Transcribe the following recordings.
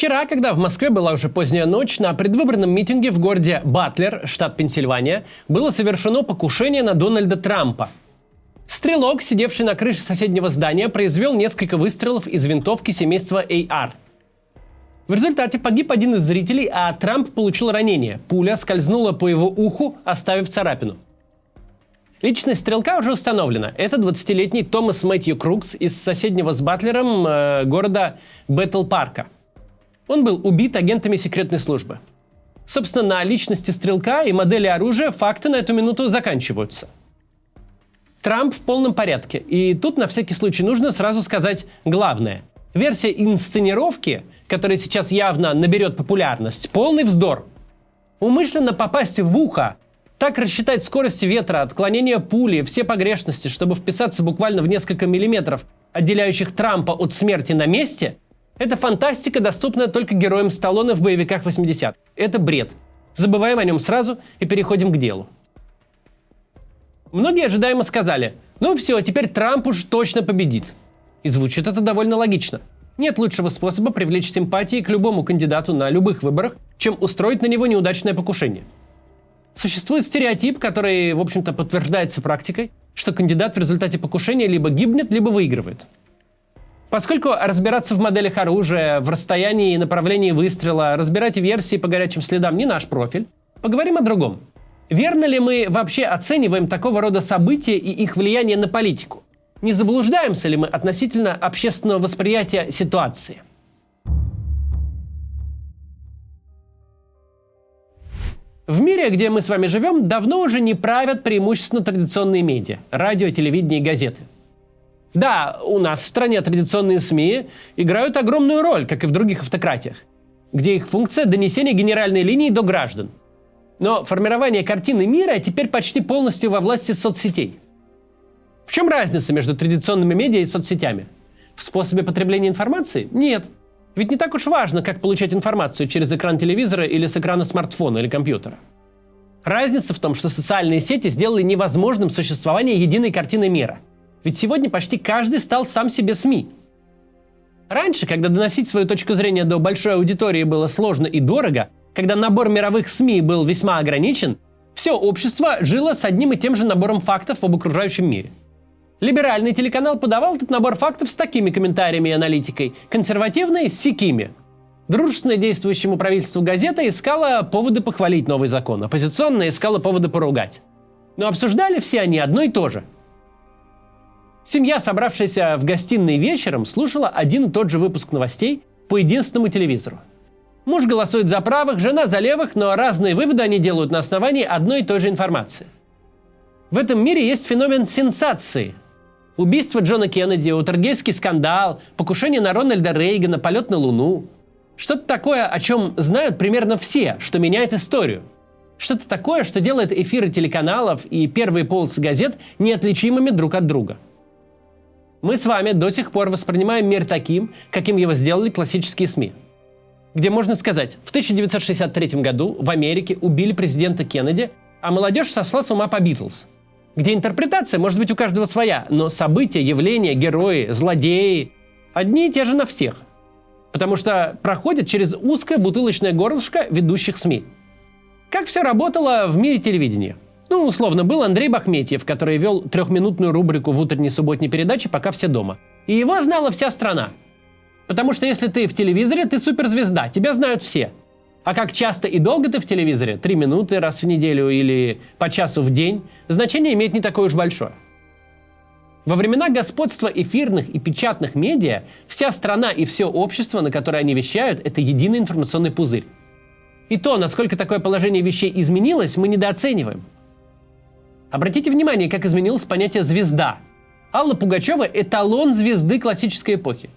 Вчера, когда в Москве была уже поздняя ночь, на предвыборном митинге в городе Батлер, штат Пенсильвания, было совершено покушение на Дональда Трампа. Стрелок, сидевший на крыше соседнего здания, произвел несколько выстрелов из винтовки семейства AR. В результате погиб один из зрителей, а Трамп получил ранение. Пуля скользнула по его уху, оставив царапину. Личность стрелка уже установлена. Это 20-летний Томас Мэтью Крукс из соседнего с Батлером города Бэтл-Парка. Он был убит агентами секретной службы. Собственно, на личности стрелка и модели оружия факты на эту минуту заканчиваются. Трамп в полном порядке. И тут на всякий случай нужно сразу сказать главное. Версия инсценировки, которая сейчас явно наберет популярность, полный вздор. Умышленно попасть в ухо, так рассчитать скорость ветра, отклонение пули, все погрешности, чтобы вписаться буквально в несколько миллиметров, отделяющих Трампа от смерти на месте, это фантастика, доступная только героям Сталлоне в боевиках 80-х. Это бред. Забываем о нем сразу и переходим к делу. Многие ожидаемо сказали: ну все, теперь Трамп уж точно победит. И звучит это довольно логично. Нет лучшего способа привлечь симпатии к любому кандидату на любых выборах, чем устроить на него неудачное покушение. Существует стереотип, который, в общем-то, подтверждается практикой, что кандидат в результате покушения либо гибнет, либо выигрывает. Поскольку разбираться в моделях оружия, в расстоянии и направлении выстрела, разбирать версии по горячим следам не наш профиль, поговорим о другом. Верно ли мы вообще оцениваем такого рода события и их влияние на политику? Не заблуждаемся ли мы относительно общественного восприятия ситуации? В мире, где мы с вами живем, давно уже не правят преимущественно традиционные медиа – радио, телевидение и газеты. Да, у нас в стране традиционные СМИ играют огромную роль, как и в других автократиях, где их функция – донесение генеральной линии до граждан. Но формирование картины мира теперь почти полностью во власти соцсетей. В чем разница между традиционными медиа и соцсетями? В способе потребления информации? Нет. Ведь не так уж важно, как получать информацию через экран телевизора или с экрана смартфона или компьютера. Разница в том, что социальные сети сделали невозможным существование единой картины мира. Ведь сегодня почти каждый стал сам себе СМИ. Раньше, когда доносить свою точку зрения до большой аудитории было сложно и дорого, когда набор мировых СМИ был весьма ограничен, все общество жило с одним и тем же набором фактов об окружающем мире. Либеральный телеканал подавал этот набор фактов с такими комментариями и аналитикой, консервативный – с сякими. Дружественная действующему правительству газета искала поводы похвалить новый закон, оппозиционная искала поводы поругать. Но обсуждали все они одно и то же. Семья, собравшаяся в гостиной вечером, слушала один и тот же выпуск новостей по единственному телевизору. Муж голосует за правых, жена за левых, но разные выводы они делают на основании одной и той же информации. В этом мире есть феномен сенсации. Убийство Джона Кеннеди, уотергейтский скандал, покушение на Рональда Рейгана, полет на Луну. Что-то такое, о чем знают примерно все, что меняет историю. Что-то такое, что делает эфиры телеканалов и первые полосы газет неотличимыми друг от друга. Мы с вами до сих пор воспринимаем мир таким, каким его сделали классические СМИ. Где можно сказать, в 1963 году в Америке убили президента Кеннеди, а молодежь сошла с ума по Битлз. Где интерпретация может быть у каждого своя, но события, явления, герои, злодеи одни и те же на всех. Потому что проходят через узкое бутылочное горлышко ведущих СМИ. Как все работало в мире телевидения? Ну, условно, был Андрей Бахметьев, который вел 3-минутную рубрику в утренней субботней передаче «Пока все дома». И его знала вся страна. Потому что если ты в телевизоре, ты суперзвезда, тебя знают все. А как часто и долго ты в телевизоре, 3 минуты раз в неделю или по часу в день, значение имеет не такое уж большое. Во времена господства эфирных и печатных медиа вся страна и все общество, на которое они вещают, это единый информационный пузырь. И то, насколько такое положение вещей изменилось, мы недооцениваем. Обратите внимание, как изменилось понятие «звезда». Алла Пугачева – эталон звезды классической эпохи.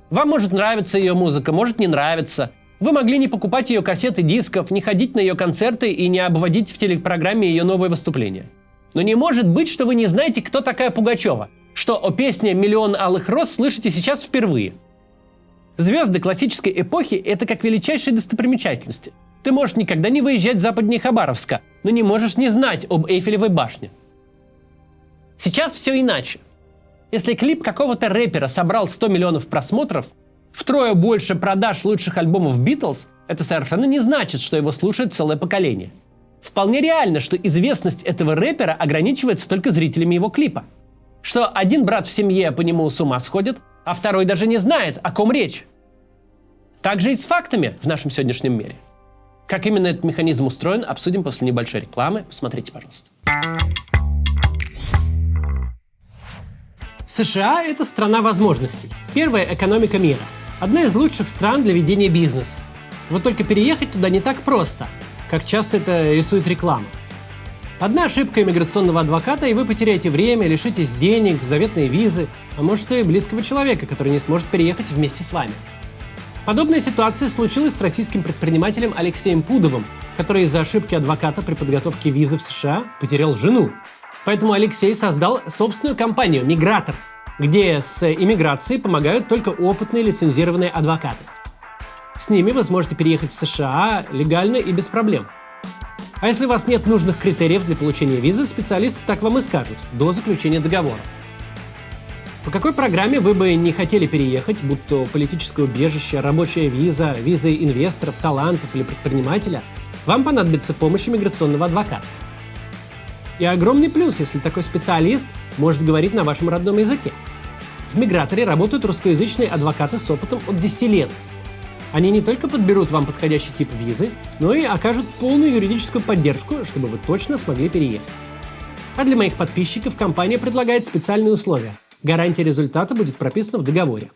Вам может нравиться ее музыка, может не нравиться. Вы могли не покупать ее кассеты дисков, не ходить на ее концерты и не обводить в телепрограмме ее новые выступления. Но не может быть, что вы не знаете, кто такая Пугачева, что о песне «Миллион алых роз» слышите сейчас впервые. Звезды классической эпохи – это как величайшие достопримечательности. Ты можешь никогда не выезжать западнее Хабаровска, но не можешь не знать об Эйфелевой башне. Сейчас все иначе. Если клип какого-то рэпера собрал 100 миллионов просмотров, втрое больше продаж лучших альбомов Битлз, это совершенно не значит, что его слушает целое поколение. Вполне реально, что известность этого рэпера ограничивается только зрителями его клипа. Что один брат в семье по нему с ума сходит, а второй даже не знает, о ком речь. Так же и с фактами в нашем сегодняшнем мире. Как именно этот механизм устроен, обсудим после небольшой рекламы. Посмотрите, пожалуйста. США – это страна возможностей. Первая экономика мира. Одна из лучших стран для ведения бизнеса. Вот только переехать туда не так просто, как часто это рисует реклама. Одна ошибка иммиграционного адвоката, и вы потеряете время, лишитесь денег, заветной визы, а может и близкого человека, который не сможет переехать вместе с вами. Подобная ситуация случилась с российским предпринимателем Алексеем Пудовым, который из-за ошибки адвоката при подготовке визы в США потерял жену. Поэтому Алексей создал собственную компанию «Мигратор», где с иммиграцией помогают только опытные лицензированные адвокаты. С ними вы сможете переехать в США легально и без проблем. А если у вас нет нужных критериев для получения визы, специалисты так вам и скажут до заключения договора. По какой программе вы бы не хотели переехать, будь то политическое убежище, рабочая виза, визы инвесторов, талантов или предпринимателя, вам понадобится помощь иммиграционного адвоката. И огромный плюс, если такой специалист может говорить на вашем родном языке. В «Миграторе» работают русскоязычные адвокаты с опытом от 10 лет. Они не только подберут вам подходящий тип визы, но и окажут полную юридическую поддержку, чтобы вы точно смогли переехать. А для моих подписчиков компания предлагает специальные условия. Гарантия результата будет прописана в договоре.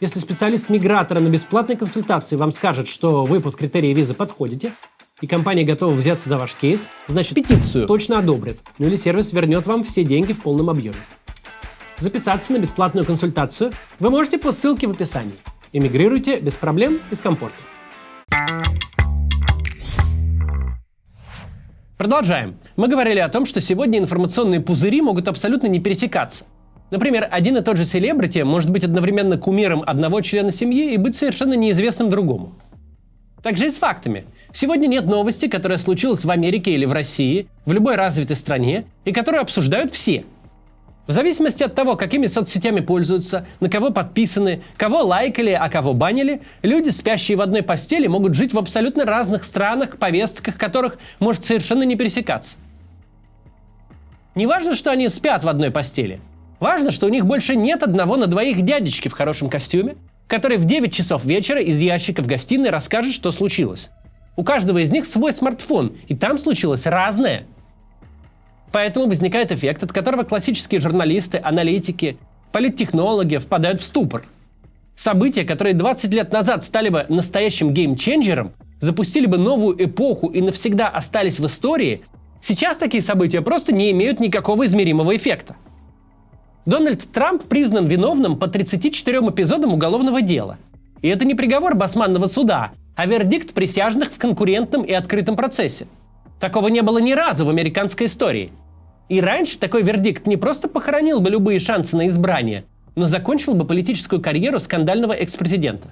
Если специалист «Мигратора» на бесплатной консультации вам скажет, что вы под критерии визы подходите, и компания готова взяться за ваш кейс, значит петицию точно одобрит, ну или сервис вернет вам все деньги в полном объеме. Записаться на бесплатную консультацию вы можете по ссылке в описании. Эмигрируйте без проблем и с комфортом. Продолжаем. Мы говорили о том, что сегодня информационные пузыри могут абсолютно не пересекаться. Например, один и тот же селебрити может быть одновременно кумиром одного члена семьи и быть совершенно неизвестным другому. Так же и с фактами. Сегодня нет новости, которая случилась в Америке или в России, в любой развитой стране, и которую обсуждают все. В зависимости от того, какими соцсетями пользуются, на кого подписаны, кого лайкали, а кого банили, люди, спящие в одной постели, могут жить в абсолютно разных странах, повестках которых может совершенно не пересекаться. Не важно, что они спят в одной постели. Важно, что у них больше нет одного на двоих дядечки в хорошем костюме, который в 9 часов вечера из ящика в гостиной расскажет, что случилось. У каждого из них свой смартфон, и там случилось разное. Поэтому возникает эффект, от которого классические журналисты, аналитики, политтехнологи впадают в ступор. События, которые 20 лет назад стали бы настоящим геймченджером, запустили бы новую эпоху и навсегда остались в истории, сейчас такие события просто не имеют никакого измеримого эффекта. Дональд Трамп признан виновным по 34 эпизодам уголовного дела. И это не приговор басманного суда, а вердикт присяжных в конкурентном и открытом процессе. Такого не было ни разу в американской истории. И раньше такой вердикт не просто похоронил бы любые шансы на избрание, но закончил бы политическую карьеру скандального экс-президента.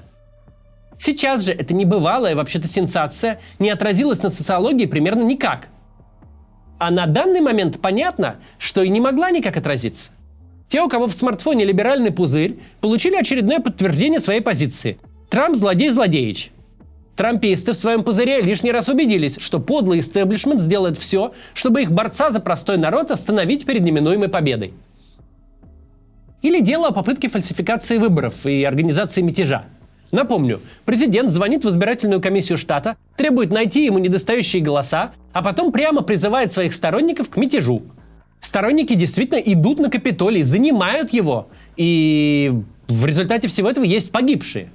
Сейчас же эта небывалая вообще-то сенсация не отразилась на социологии примерно никак. А на данный момент понятно, что и не могла никак отразиться. Те, у кого в смартфоне либеральный пузырь, получили очередное подтверждение своей позиции. Трамп злодей-злодеич. Трамписты в своем пузыре лишний раз убедились, что подлый истеблишмент сделает все, чтобы их борца за простой народ остановить перед неминуемой победой. Или дело о попытке фальсификации выборов и организации мятежа. Напомню, президент звонит в избирательную комиссию штата, требует найти ему недостающие голоса, а потом прямо призывает своих сторонников к мятежу. Сторонники действительно идут на Капитолий, занимают его, и в результате всего этого есть погибшие.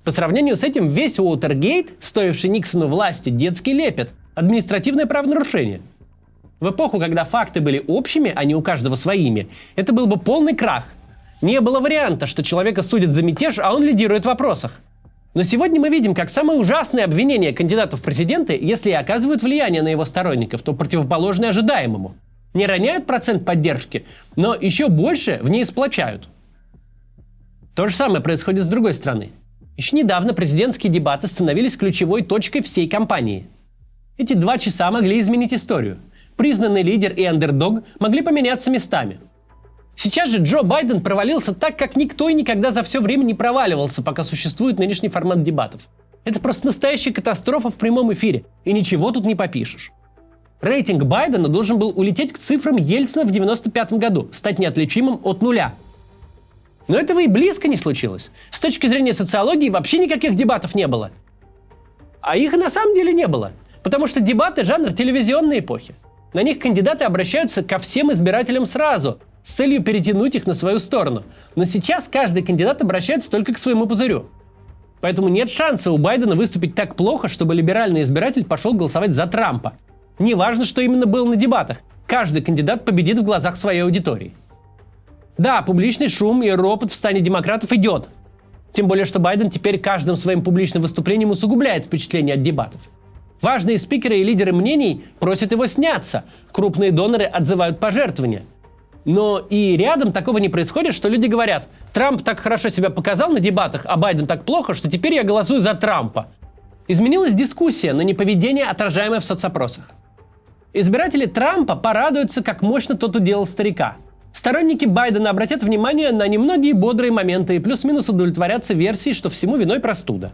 По сравнению с этим весь Уотергейт, стоивший Никсону власти, детский лепет, административное правонарушение. В эпоху, когда факты были общими, а не у каждого своими, это был бы полный крах. Не было варианта, что человека судят за мятеж, а он лидирует в вопросах. Но сегодня мы видим, как самые ужасные обвинения кандидатов в президенты, если и оказывают влияние на его сторонников, то противоположны ожидаемому. Не роняют процент поддержки, но еще больше в ней сплочают. То же самое происходит с другой стороны. Еще недавно президентские дебаты становились ключевой точкой всей кампании. Эти 2 часа могли изменить историю. Признанный лидер и андердог могли поменяться местами. Сейчас же Джо Байден провалился так, как никто и никогда за все время не проваливался, пока существует нынешний формат дебатов. Это просто настоящая катастрофа в прямом эфире, и ничего тут не попишешь. Рейтинг Байдена должен был улететь к цифрам Ельцина в 1995 году, стать неотличимым от нуля. Но этого и близко не случилось. С точки зрения социологии вообще никаких дебатов не было. А их и на самом деле не было, потому что дебаты – жанр телевизионной эпохи. На них кандидаты обращаются ко всем избирателям сразу, с целью перетянуть их на свою сторону. Но сейчас каждый кандидат обращается только к своему пузырю. Поэтому нет шанса у Байдена выступить так плохо, чтобы либеральный избиратель пошел голосовать за Трампа. Неважно, что именно было на дебатах. Каждый кандидат победит в глазах своей аудитории. Да, публичный шум и ропот в стане демократов идет. Тем более, что Байден теперь каждым своим публичным выступлением усугубляет впечатление от дебатов. Важные спикеры и лидеры мнений просят его сняться. Крупные доноры отзывают пожертвования. Но и рядом такого не происходит, что люди говорят: Трамп так хорошо себя показал на дебатах, а Байден так плохо, что теперь я голосую за Трампа. Изменилась дискуссия, но не поведение, отражаемое в соцопросах. Избиратели Трампа порадуются, как мощно тот уделал старика. Сторонники Байдена обратят внимание на немногие бодрые моменты и плюс-минус удовлетворятся версией, что всему виной простуда.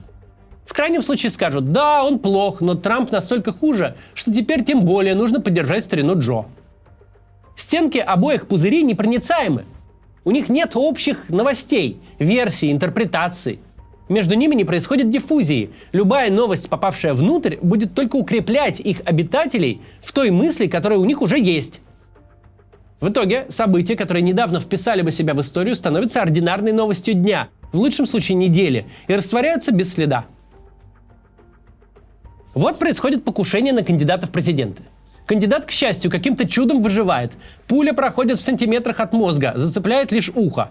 В крайнем случае скажут: да, он плох, но Трамп настолько хуже, что теперь тем более нужно поддержать старину Джо. Стенки обоих пузырей непроницаемы. У них нет общих новостей, версий, интерпретаций. Между ними не происходит диффузии. Любая новость, попавшая внутрь, будет только укреплять их обитателей в той мысли, которая у них уже есть. В итоге события, которые недавно вписали бы себя в историю, становятся ординарной новостью дня, в лучшем случае недели, и растворяются без следа. Вот происходит покушение на кандидата в президенты. Кандидат, к счастью, каким-то чудом выживает. Пуля проходит в сантиметрах от мозга, зацепляет лишь ухо.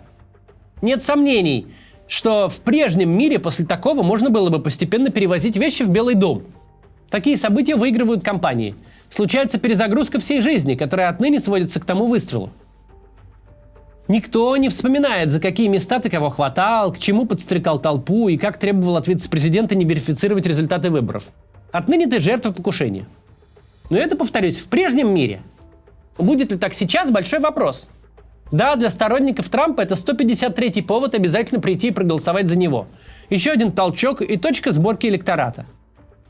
Нет сомнений, что в прежнем мире после такого можно было бы постепенно перевозить вещи в Белый дом. Такие события выигрывают компании. Случается перезагрузка всей жизни, которая отныне сводится к тому выстрелу. Никто не вспоминает, за какие места ты кого хватал, к чему подстрекал толпу и как требовал от вице-президента не верифицировать результаты выборов. Отныне ты жертва покушения. Но это, повторюсь, в прежнем мире. Будет ли так сейчас – большой вопрос. Да, для сторонников Трампа это 153-й повод обязательно прийти и проголосовать за него. Еще один толчок и точка сборки электората.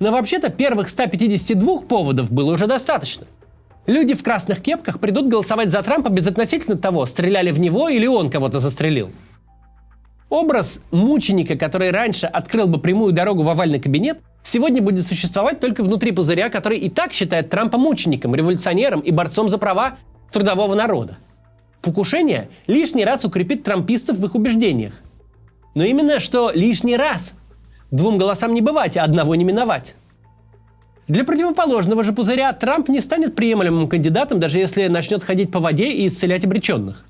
Но вообще-то первых 152 поводов было уже достаточно. Люди в красных кепках придут голосовать за Трампа безотносительно того, стреляли в него или он кого-то застрелил. Образ мученика, который раньше открыл бы прямую дорогу в овальный кабинет, сегодня будет существовать только внутри пузыря, который и так считает Трампа мучеником, революционером и борцом за права трудового народа. Покушение лишний раз укрепит трампистов в их убеждениях. Но именно что лишний раз. 2 голосам не бывать, а одного не миновать. Для противоположного же пузыря Трамп не станет приемлемым кандидатом, даже если начнет ходить по воде и исцелять обреченных.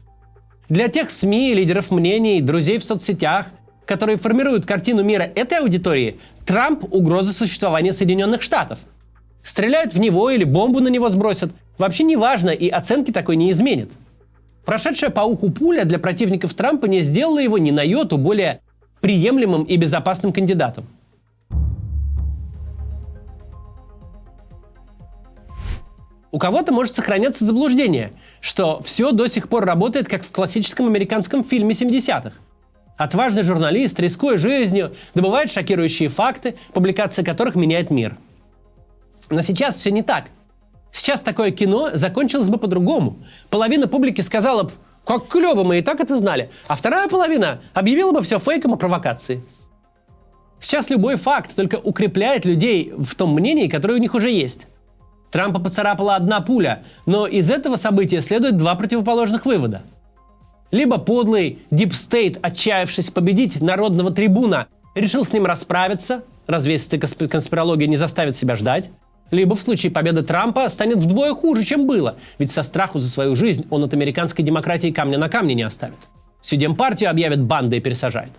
Для тех СМИ, лидеров мнений, друзей в соцсетях, которые формируют картину мира этой аудитории, Трамп – угроза существования Соединенных Штатов. Стреляют в него или бомбу на него сбросят. Вообще не важно, и оценки такой не изменит. Прошедшая по уху пуля для противников Трампа не сделала его ни на йоту более приемлемым и безопасным кандидатом. У кого-то может сохраняться заблуждение, что все до сих пор работает, как в классическом американском фильме 70-х. Отважный журналист, рискуя жизнью, добывает шокирующие факты, публикация которых меняет мир. Но сейчас все не так. Сейчас такое кино закончилось бы по-другому. Половина публики сказала бы: как клево, мы и так это знали. А вторая половина объявила бы все фейком и провокацией. Сейчас любой факт только укрепляет людей в том мнении, которое у них уже есть. Трампа поцарапала одна пуля, но из этого события следует 2 противоположных вывода. Либо подлый дипстейт, отчаявшись победить народного трибуна, решил с ним расправиться, развесистая конспирология не заставит себя ждать. Либо в случае победы Трампа станет вдвое хуже, чем было, ведь со страху за свою жизнь он от американской демократии камня на камне не оставит. Всю демпартию объявит бандой и пересажает.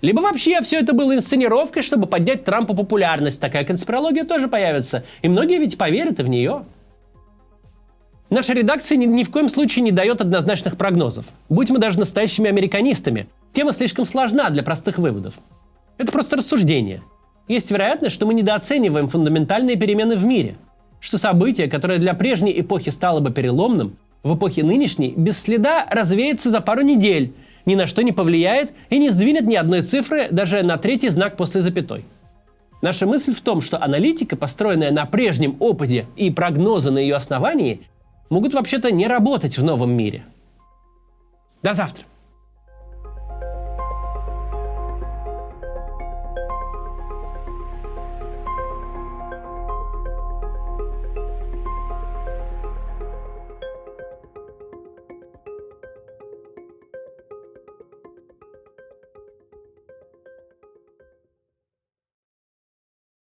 Либо вообще все это было инсценировкой, чтобы поднять Трампу популярность. Такая конспирология тоже появится, и многие ведь поверят и в нее. Наша редакция ни в коем случае не дает однозначных прогнозов. Будь мы даже настоящими американистами, тема слишком сложна для простых выводов. Это просто рассуждение. Есть вероятность, что мы недооцениваем фундаментальные перемены в мире, что событие, которое для прежней эпохи стало бы переломным, в эпохе нынешней без следа развеется за пару недель, ни на что не повлияет и не сдвинет ни одной цифры даже на третий знак после запятой. Наша мысль в том, что аналитика, построенная на прежнем опыте и прогнозы на ее основании, могут вообще-то не работать в новом мире. До завтра!